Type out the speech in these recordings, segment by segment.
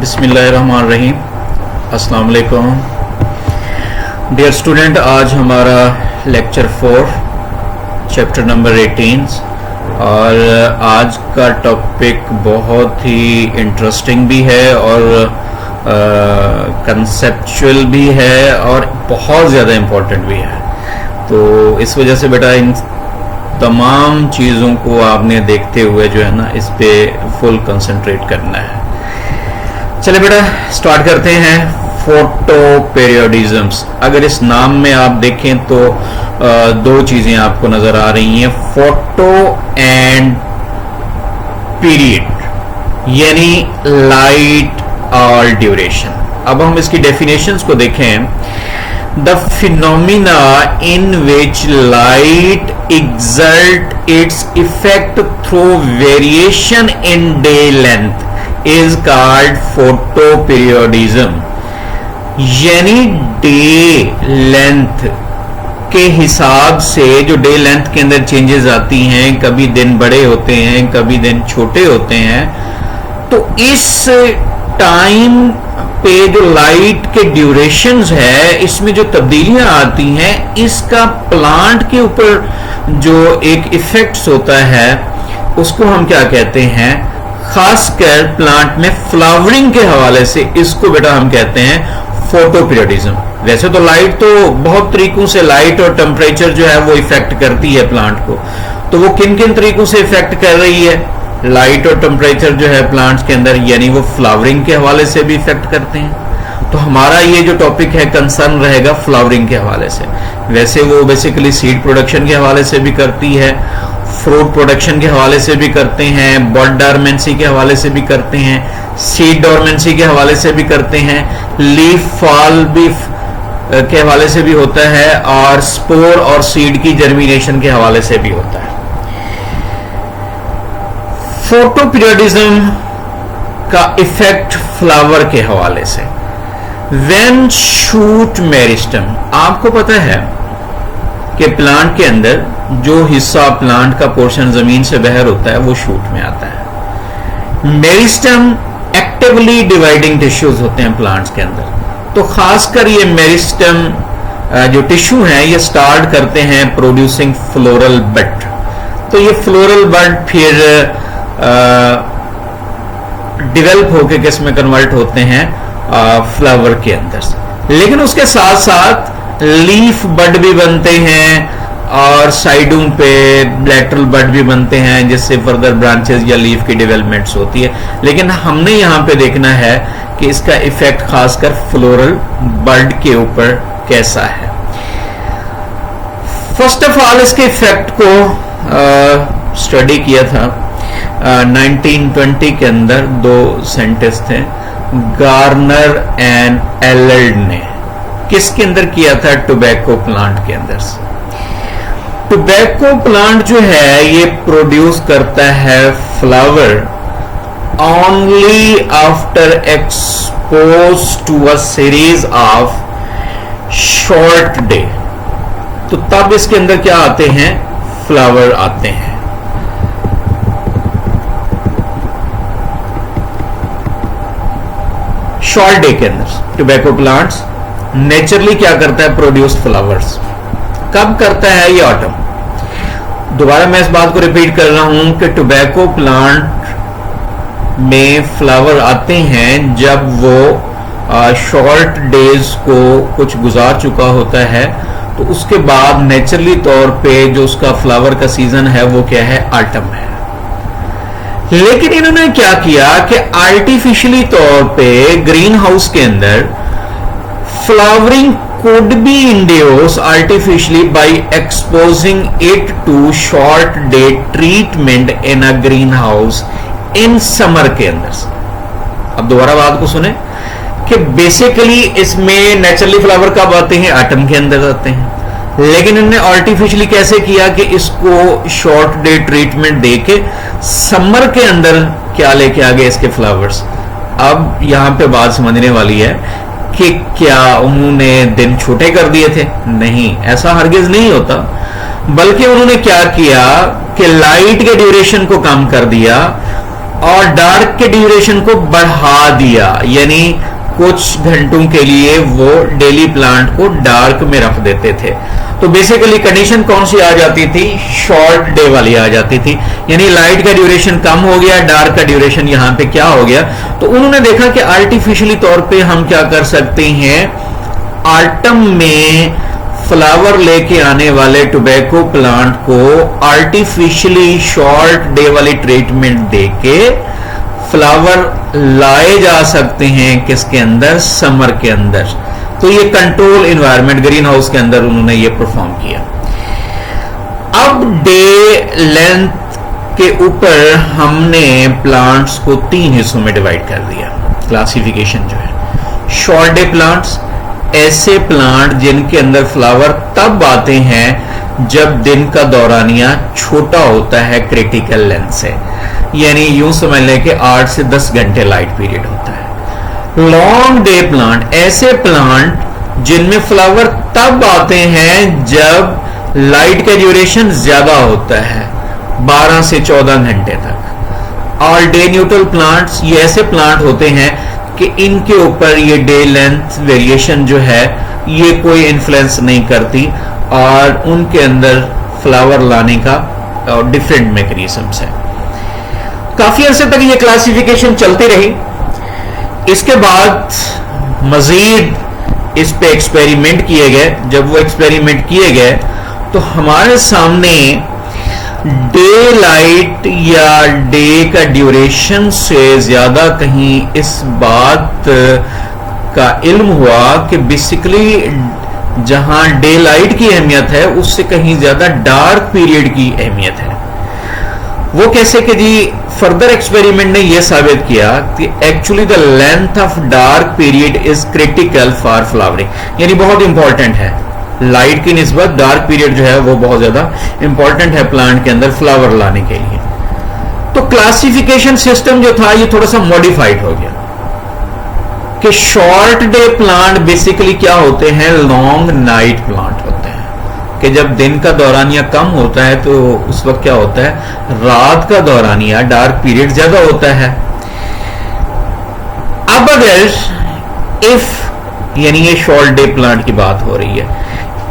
बिस्मिल्लाहिर्रहमानिर्रहीम। अस्सलाम वालेकुम डियर स्टूडेंट, आज हमारा लेक्चर 4 चैप्टर नंबर 18 और आज का टॉपिक बहुत ही इंटरेस्टिंग भी है और कंसेप्चुअल भी है और बहुत ज़्यादा इम्पोर्टेंट भी है। तो इस वजह से बेटा इन तमाम चीज़ों को आपने देखते हुए जो है ना इस पे फुल कंसंट्रेट करना है। चले बेटा स्टार्ट करते हैं। फोटो पीरियोडिज्म्स, अगर इस नाम में आप देखें तो दो चीजें आपको नजर आ रही हैं, फोटो एंड पीरियड, यानी लाइट और ड्यूरेशन। अब हम इसकी डेफिनेशंस को देखें। The phenomena in which light exert its effect through variation in day length is called photoperiodism। यानी डे लेंथ के हिसाब से जो डे लेंथ के अंदर चेंजेस आती हैं, कभी दिन बड़े होते हैं कभी दिन छोटे होते हैं, तो इस टाइम पे जो लाइट के ड्यूरेशंस है इसमें जो तब्दीलियां आती हैं, इसका प्लांट के ऊपर जो एक इफेक्ट्स होता है उसको हम क्या कहते हैं, खासकर प्लांट में फ्लावरिंग के हवाले से इसको बेटा हम कहते हैं फोटो पीरियोडिज्म। वैसे तो लाइट तो बहुत तरीकों से, लाइट और टेम्परेचर जो है वो इफेक्ट करती है प्लांट को, तो वो किन किन तरीकों से इफेक्ट कर रही है लाइट और टेम्परेचर जो है प्लांट्स के अंदर, यानी वो फ्लावरिंग के हवाले से भी इफेक्ट करते हैं। तो हमारा ये जो टॉपिक है कंसर्न रहेगा फ्लावरिंग के हवाले से। वैसे वो बेसिकली सीड प्रोडक्शन के हवाले से भी करती है, फ्रूट प्रोडक्शन के हवाले से भी करते हैं, बड डॉर्मेंसी के हवाले से भी करते हैं, सीड डॉर्मेंसी के हवाले से भी करते हैं, लीफ फॉल भी के हवाले से भी होता है, और स्पोर और सीड की जर्मिनेशन के हवाले से भी होता है। फोटो पीरियोडिज्म का इफेक्ट फ्लावर के हवाले से। व्हेन शूट मेरिस्टम, आपको पता है कि प्लांट के अंदर जो हिस्सा प्लांट का पोर्शन जमीन से बाहर होता है वो शूट में आता है। मेरिस्टम एक्टिवली डिवाइडिंग टिश्यूज होते हैं प्लांट्स के अंदर, तो खासकर ये मेरिस्टम जो टिश्यू हैं ये स्टार्ट करते हैं प्रोड्यूसिंग फ्लोरल बड। तो ये फ्लोरल बड फिर डेवलप होके किस में कन्वर्ट होते हैं, फ्लावर के अंदर से। लेकिन उसके साथ साथ लीफ बड भी बनते हैं और साइडों पे लैटरल बड भी बनते हैं, जिससे फर्दर ब्रांचेस या लीफ की डेवलपमेंट्स होती है। लेकिन हमने यहाँ पे देखना है कि इसका इफेक्ट खासकर फ्लोरल बड के ऊपर कैसा है। फर्स्ट ऑफ ऑल इसके इफेक्ट को स्टडी किया था 1920 के अंदर, दो साइंटिस्ट थे, गार्नर एंड एलर्ड ने। किसके अंदर किया था? टोबैको प्लांट के अंदर से। टोबैको प्लांट जो है ये प्रोड्यूस करता है flower only after expose to a series of short day. तो तब इसके अंदर क्या आते हैं? फ्लावर आते हैं। शॉर्ट डे के अंदर टोबैको प्लांट्स नेचुरली क्या करता है? Produce flowers. कब करता है? ये ऑटम। दोबारा मैं इस बात को रिपीट कर रहा हूं कि टोबैको प्लांट में फ्लावर आते हैं जब वो शॉर्ट डेज को कुछ गुजार चुका होता है, तो उसके बाद नेचुरली तौर पे जो उसका फ्लावर का सीजन है वो क्या है? ऑटम है। लेकिन इन्होंने क्या किया कि आर्टिफिशियली तौर पे ग्रीन हाउस के अंदर flowering could be induced artificially by exposing it to short day treatment in a greenhouse in summer के अंदर। अब दोबारा बात को सुने कि बेसिकली इसमें नेचुरली फ्लावर कब आते हैं? ऑटम के अंदर आते हैं। लेकिन इन्होंने आर्टिफिशियली कैसे किया कि इसको शॉर्ट डे ट्रीटमेंट देके समर के अंदर क्या लेके आ गए इसके फ्लावर्स। अब यहां पे बात समझने वाली है कि क्या उन्होंने दिन छोटे कर दिए थे? नहीं, ऐसा हरगिज नहीं होता। बल्कि उन्होंने क्या किया कि लाइट के ड्यूरेशन को कम कर दिया और डार्क के ड्यूरेशन को बढ़ा दिया, यानी कुछ घंटों के लिए वो डेली प्लांट को डार्क में रख देते थे। तो बेसिकली कंडीशन कौन सी आ जाती थी, शॉर्ट डे वाली आ जाती थी, यानी लाइट का ड्यूरेशन कम हो गया, डार्क का ड्यूरेशन यहां पे क्या हो गया। तो उन्होंने देखा कि आर्टिफिशियली तौर पे हम क्या कर सकते हैं, ऑटम में फ्लावर लेके आने वाले टोबैको प्लांट को आर्टिफिशियली शॉर्ट डे वाली ट्रीटमेंट देके फ्लावर लाए जा सकते हैं किसके अंदर, समर के अंदर। तो ये कंट्रोल एनवायरनमेंट ग्रीन हाउस के अंदर उन्होंने ये परफॉर्म किया। अब डे लेंथ के ऊपर हमने प्लांट्स को 3 हिस्सों में डिवाइड कर दिया। क्लासिफिकेशन जो है, शॉर्ट डे प्लांट्स, ऐसे प्लांट जिनके अंदर फ्लावर तब आते हैं जब दिन का दौरानिया छोटा होता है क्रिटिकल लेंथ से, यानी यूं समझ लें कि 8 से 10 घंटे लाइट पीरियड होता है। लॉन्ग डे प्लांट, ऐसे प्लांट जिनमें फ्लावर तब आते हैं जब लाइट का ड्यूरेशन ज्यादा होता है, 12 से 14 घंटे तक। और डे न्यूट्रल प्लांट्स, ये ऐसे प्लांट होते हैं कि इनके ऊपर ये डे लेंथ वेरिएशन जो है ये कोई इन्फ्लुएंस नहीं करती और उनके अंदर फ्लावर लाने का डिफरेंट मैकेनिज्म्स है। काफी अरसे तक ये क्लासिफिकेशन चलती रही। इसके बाद मजीद इस पे एक्सपेरिमेंट किए गए। जब वो एक्सपेरिमेंट किए गए तो हमारे सामने डे लाइट या डे का ड्यूरेशन से ज्यादा कहीं इस बात का इल्म हुआ कि बेसिकली जहां डे लाइट की अहमियत है उससे कहीं ज्यादा डार्क पीरियड की अहमियत है। वो कैसे कि जी फर्दर एक्सपेरिमेंट ने यह साबित किया कि actually the length of dark period is critical for flowering, यानी बहुत इंपॉर्टेंट है। लाइट की निस्बत डार्क पीरियड जो है वो बहुत ज्यादा इंपॉर्टेंट है प्लांट के अंदर फ्लावर लाने के लिए। तो क्लासिफिकेशन सिस्टम जो था ये थोड़ा सा मॉडिफाइड हो गया कि शॉर्ट डे प्लांट बेसिकली क्या होते हैं, लॉन्ग नाइट प्लांट होते हैं कि जब दिन का दौरानिया कम होता है तो उस वक्त क्या होता है, रात का दौरानिया डार्क पीरियड ज्यादा होता है। अब अगर इफ, यानी ये शॉर्ट डे प्लांट की बात हो रही है,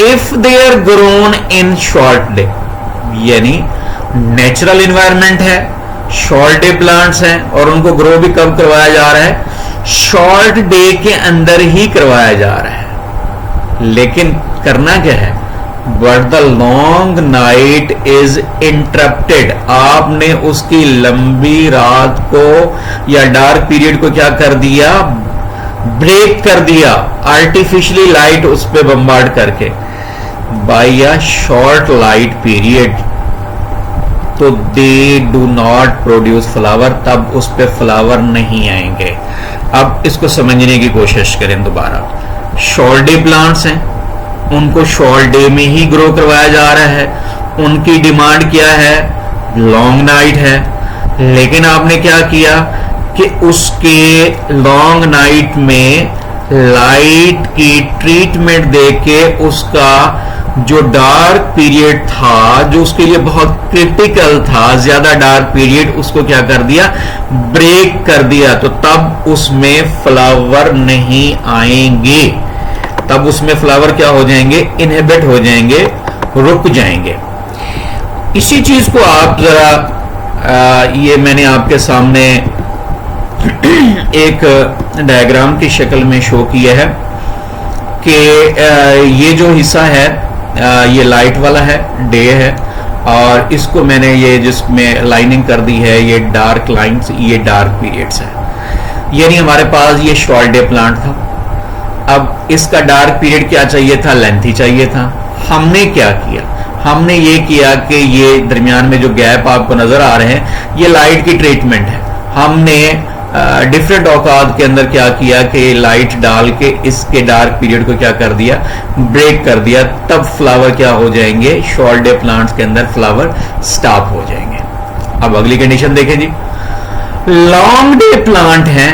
if they are grown in short day, यानी नेचुरल इन्वायरमेंट है, शॉर्ट डे प्लांट्स हैं और उनको ग्रो भी कब करवाया जा रहा है, शॉर्ट डे के अंदर ही करवाया जा रहा है। लेकिन करना क्या है, but the long night is interrupted, आपने उसकी लंबी रात को या डार्क पीरियड को क्या कर दिया, ब्रेक कर दिया, आर्टिफिशियली लाइट उस पर बम्बार्ड करके by a short light period. तो they do not produce flower, तब उस पे फ्लावर नहीं आएंगे। अब इसको समझने की कोशिश करें दोबारा। शॉर्ट डे प्लांट्स हैं, उनको शॉर्ट डे में ही ग्रो करवाया जा रहा है, उनकी डिमांड क्या है, लॉन्ग नाइट है। लेकिन आपने क्या किया कि उसके लॉन्ग नाइट में लाइट की ट्रीटमेंट देके उसका जो डार्क पीरियड था, जो उसके लिए बहुत क्रिटिकल था, ज्यादा डार्क पीरियड, उसको क्या कर दिया, ब्रेक कर दिया। तो तब उसमें फ्लावर नहीं आएंगे, तब उसमें फ्लावर क्या हो जाएंगे, इनहिबिट हो जाएंगे, रुक जाएंगे। इसी चीज को आप जरा ये मैंने आपके सामने एक डायग्राम की शक्ल में शो किया है कि ये जो हिस्सा है ये लाइट वाला है, डे है, और इसको मैंने ये जिसमें लाइनिंग कर दी है ये डार्क लाइंस, ये डार्क पीरियड्स है। यानी हमारे पास ये शॉर्ट डे प्लांट था। अब इसका डार्क पीरियड क्या चाहिए था, लेंथी चाहिए था। हमने क्या किया, हमने ये किया कि ये दरमियान में जो गैप आपको नजर आ रहे हैं ये लाइट की ट्रीटमेंट है। हमने डिफरेंट औकात के अंदर क्या किया कि लाइट डाल के इसके डार्क पीरियड को क्या कर दिया, ब्रेक कर दिया। तब फ्लावर क्या हो जाएंगे, शॉर्ट डे प्लांट्स के अंदर फ्लावर स्टॉप हो जाएंगे। अब अगली कंडीशन देखें जी, लॉन्ग डे प्लांट हैं,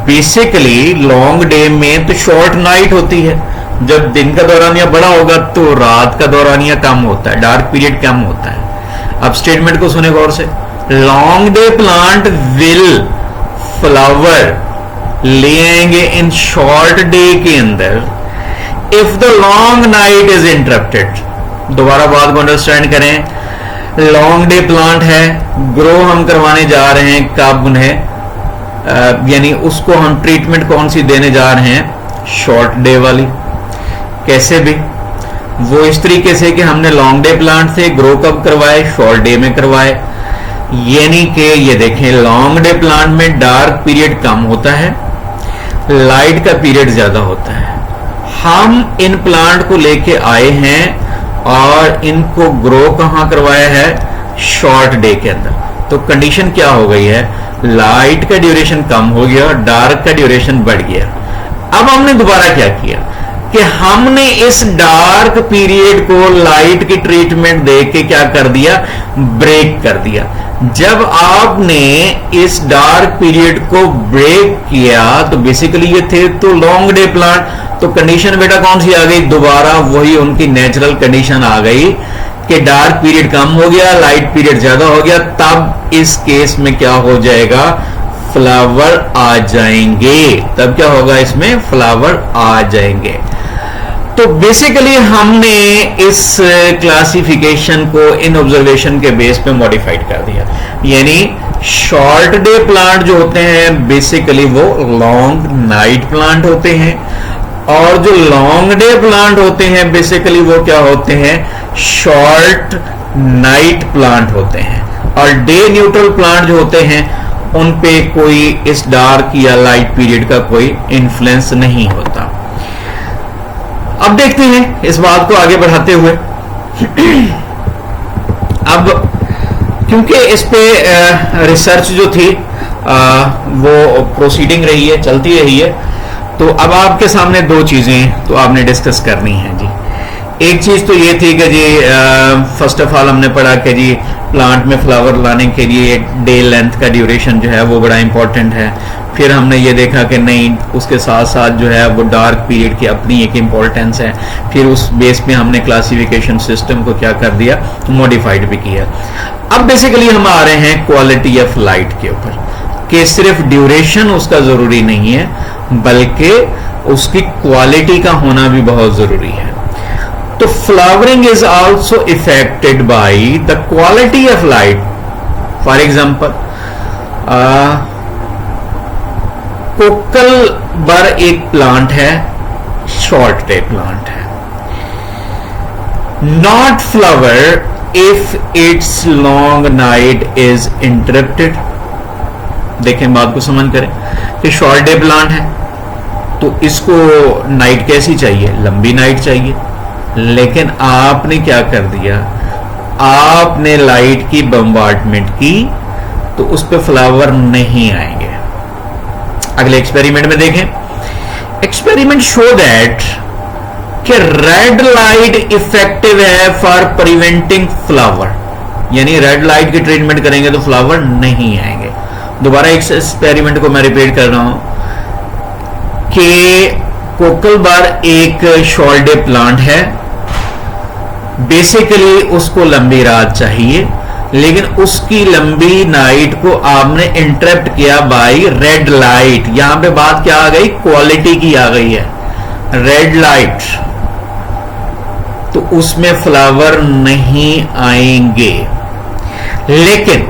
बेसिकली लॉन्ग डे में तो शॉर्ट नाइट होती है, जब दिन का दौरानिया बड़ा होगा तो रात का दौरानिया कम होता है, डार्क पीरियड कम होता है। अब स्टेटमेंट को सुने गौर से, long day plant will flower ले आएंगे इन शॉर्ट डे के अंदर if the long night is interrupted. दोबारा बात को अंडरस्टैंड करें, लॉन्ग डे प्लांट है, ग्रो हम करवाने जा रहे हैं कब उन्हें, यानी उसको हम ट्रीटमेंट कौन सी देने जा रहे हैं, शॉर्ट डे वाली। कैसे भी, वो इस तरीके से कि हमने लॉन्ग डे प्लांट से ग्रो कब करवाए, शॉर्ट डे में करवाए। यानी कि ये देखें, लॉन्ग डे प्लांट में डार्क पीरियड कम होता है, लाइट का पीरियड ज्यादा होता है। हम इन प्लांट को लेके आए हैं और इनको ग्रो कहां करवाया है, शॉर्ट डे के अंदर। तो कंडीशन क्या हो गई है, लाइट का ड्यूरेशन कम हो गया, डार्क का ड्यूरेशन बढ़ गया। अब हमने दोबारा क्या किया कि हमने इस डार्क पीरियड को लाइट की ट्रीटमेंट दे के क्या कर दिया, ब्रेक कर दिया। जब आपने इस डार्क पीरियड को ब्रेक किया तो बेसिकली ये थे तो लॉन्ग डे प्लांट, तो कंडीशन बेटा कौन सी आ गई, दोबारा वही उनकी नेचुरल कंडीशन आ गई कि डार्क पीरियड कम हो गया, लाइट पीरियड ज्यादा हो गया। तब इस केस में क्या हो जाएगा, फ्लावर आ जाएंगे। तब क्या होगा, इसमें फ्लावर आ जाएंगे। तो बेसिकली हमने इस क्लासिफिकेशन को इन ऑब्जर्वेशन के बेस पे मॉडिफाइड कर दिया। यानी शॉर्ट डे प्लांट जो होते हैं बेसिकली वो लॉन्ग नाइट प्लांट होते हैं, और जो लॉन्ग डे प्लांट होते हैं बेसिकली वो क्या होते हैं, शॉर्ट नाइट प्लांट होते हैं। और डे न्यूट्रल प्लांट जो होते हैं उन पे कोई इस डार्क या लाइट पीरियड का कोई इन्फ्लुएंस नहीं होता। अब देखते हैं इस बात को आगे बढ़ाते हुए। अब क्योंकि इस पे रिसर्च जो थी वो प्रोसीडिंग रही है, चलती रही है, तो अब आपके सामने दो चीजें तो आपने डिस्कस करनी है जी। एक चीज तो ये थी कि जी फर्स्ट ऑफ ऑल हमने पढ़ा कि जी प्लांट में फ्लावर लाने के लिए डे लेंथ का ड्यूरेशन जो है वो बड़ा इंपॉर्टेंट है। फिर हमने ये देखा कि नहीं, उसके साथ साथ जो है वो डार्क पीरियड की अपनी एक इम्पोर्टेंस है। फिर उस बेस पे हमने क्लासिफिकेशन सिस्टम को क्या कर दिया, मॉडिफाइड भी किया। अब बेसिकली हम आ रहे हैं क्वालिटी ऑफ लाइट के ऊपर, कि सिर्फ ड्यूरेशन उसका जरूरी नहीं है बल्कि उसकी क्वालिटी का होना भी बहुत जरूरी है। तो flowering is also affected by the quality of light. For example Kokalla बर एक प्लांट है, शॉर्ट डे प्लांट है, not flower if it's long night is interrupted. देखें बात को समझ करें कि शॉर्ट डे प्लांट है तो इसको नाइट कैसी चाहिए, लंबी नाइट चाहिए। लेकिन आपने क्या कर दिया, आपने लाइट की बम्बार्डमेंट की तो उस पर फ्लावर नहीं आएंगे। अगले एक्सपेरिमेंट में देखें, एक्सपेरिमेंट शो दैट कि रेड लाइट इफेक्टिव है फॉर प्रिवेंटिंग फ्लावर, यानी रेड लाइट की ट्रीटमेंट करेंगे तो फ्लावर नहीं आएंगे। दोबारा इस एक्सपेरिमेंट को मैं रिपीट कर रहा हूं कि कोकल बार एक शॉर्ट डे प्लांट है, बेसिकली उसको लंबी रात चाहिए, लेकिन उसकी लंबी नाइट को आपने इंटरप्ट किया बाय रेड लाइट। यहां पे बात क्या आ गई, क्वालिटी की आ गई है, रेड लाइट, तो उसमें फ्लावर नहीं आएंगे। लेकिन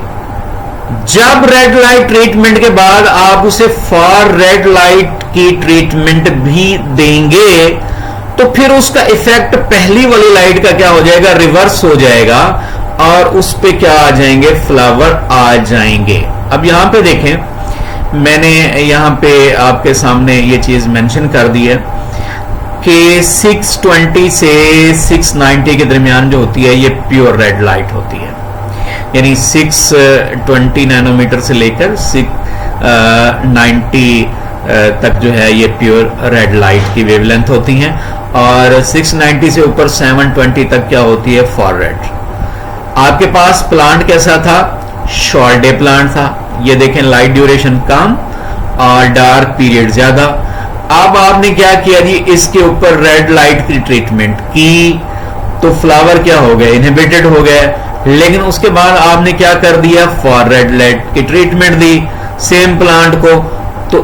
जब रेड लाइट ट्रीटमेंट के बाद आप उसे फार रेड लाइट की ट्रीटमेंट भी देंगे तो फिर उसका इफेक्ट पहली वाली लाइट का क्या हो जाएगा, रिवर्स हो जाएगा, और उस पे क्या आ जाएंगे, फ्लावर आ जाएंगे। अब यहां पे देखें, मैंने यहां पे आपके सामने ये चीज मेंशन कर दी है कि 620 से 690 के दरमियान जो होती है ये प्योर रेड लाइट होती है। यानी 620 नैनोमीटर से लेकर 690 तक जो है ये प्योर रेड लाइट की वेवलेंथ होती हैं, और 690 से ऊपर 720 तक क्या होती है, फॉर रेड। आपके पास प्लांट कैसा था, शॉर्ट डे प्लांट था। ये देखें, लाइट ड्यूरेशन कम और डार्क पीरियड ज्यादा। अब आपने क्या किया जी, इसके ऊपर रेड लाइट की ट्रीटमेंट की तो फ्लावर क्या हो गए, इनहिबिटेड हो गए, लेकिन उसके बाद आपने क्या कर दिया, फॉर रेड लाइट की ट्रीटमेंट दी सेम प्लांट को, तो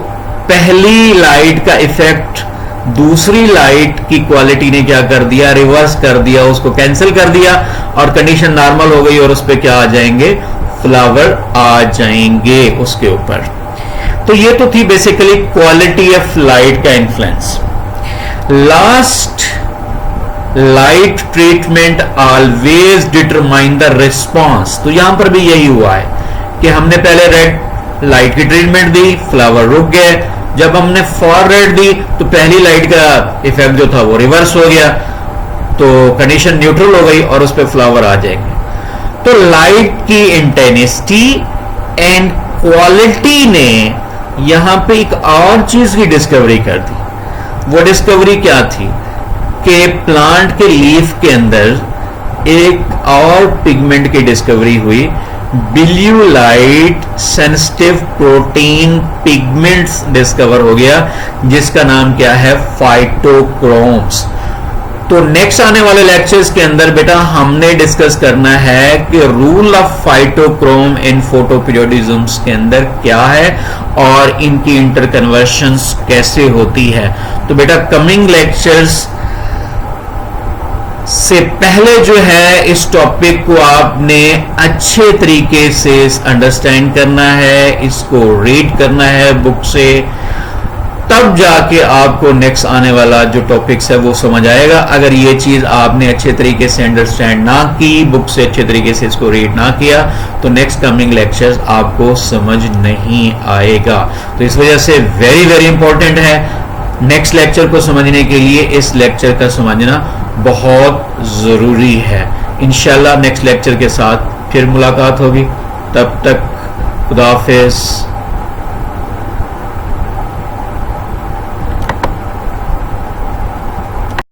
पहली लाइट का इफेक्ट दूसरी लाइट की क्वालिटी ने क्या कर दिया, रिवर्स कर दिया, उसको कैंसिल कर दिया और कंडीशन नॉर्मल हो गई और उस पर क्या आ जाएंगे, फ्लावर आ जाएंगे उसके ऊपर। तो ये तो थी बेसिकली क्वालिटी ऑफ लाइट का influence. Last, light treatment always determine the response. तो यहां पर भी यही हुआ है कि हमने पहले रेड लाइट की ट्रीटमेंट दी, फ्लावर रुक गए, जब हमने फॉर रेड दी तो पहली लाइट का इफेक्ट जो था वो रिवर्स हो गया, तो कंडीशन न्यूट्रल हो गई और उस पर फ्लावर आ जाएंगे। तो लाइट की इंटेंसिटी एंड क्वालिटी ने यहां पे एक और चीज की डिस्कवरी कर दी। वो डिस्कवरी क्या थी कि प्लांट के लीफ के अंदर एक और पिगमेंट की डिस्कवरी हुई, blue light sensitive protein pigments discover हो गया, जिसका नाम क्या है, फाइटोक्रोम्स। तो नेक्स्ट आने वाले लेक्चर्स के अंदर बेटा हमने डिस्कस करना है कि रूल ऑफ फाइटोक्रोम इन फोटोपीरियोडिज्म्स के अंदर क्या है और इनकी इंटरकन्वर्शंस कैसे होती है। तो बेटा कमिंग लेक्चर्स से पहले जो है इस टॉपिक को आपने अच्छे तरीके से अंडरस्टैंड करना है, इसको रीड करना है बुक से, तब जाके आपको नेक्स्ट आने वाला जो टॉपिक्स है वो समझ आएगा। अगर ये चीज आपने अच्छे तरीके से अंडरस्टैंड ना की, बुक से अच्छे तरीके से इसको रीड ना किया, तो नेक्स्ट कमिंग लेक्चर्स आपको समझ नहीं आएगा। तो इस वजह से वेरी वेरी इंपॉर्टेंट है नेक्स्ट लेक्चर को समझने के लिए इस लेक्चर का समझना बहुत जरूरी है। इंशाल्लाह नेक्स्ट लेक्चर के साथ फिर मुलाकात होगी, तब तक खुदा हाफिज।